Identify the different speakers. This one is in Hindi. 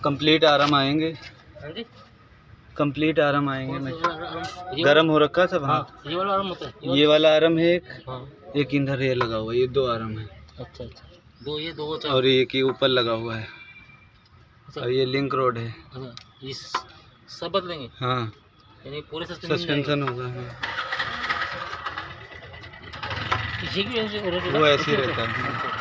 Speaker 1: कंप्लीट आराम आएंगे,
Speaker 2: हाँ जी,
Speaker 1: कंप्लीट आराम आएंगे।
Speaker 2: कौन
Speaker 1: मैं
Speaker 2: सा आराम?
Speaker 1: गरम हो रखा सब। हाँ,
Speaker 2: ये वाला आराम होता है।
Speaker 1: ये वाला आराम है एक,
Speaker 2: हाँ,
Speaker 1: एक इधर ये लगा हुआ है, ये 2 आराम है।
Speaker 2: अच्छा अच्छा, दो ये दो चार।
Speaker 1: और ये की ऊपर लगा हुआ है,
Speaker 2: अच्छा,
Speaker 1: और ये लिंक रोड है।
Speaker 2: अच्छा, ये सब बदलेंगे,
Speaker 1: हाँ,
Speaker 2: यानी पूरे सस्पेंशन
Speaker 1: सस्पेंशन होगा। हाँ,
Speaker 2: ये भी ऐसे
Speaker 1: वो ऐसे ही रहता है।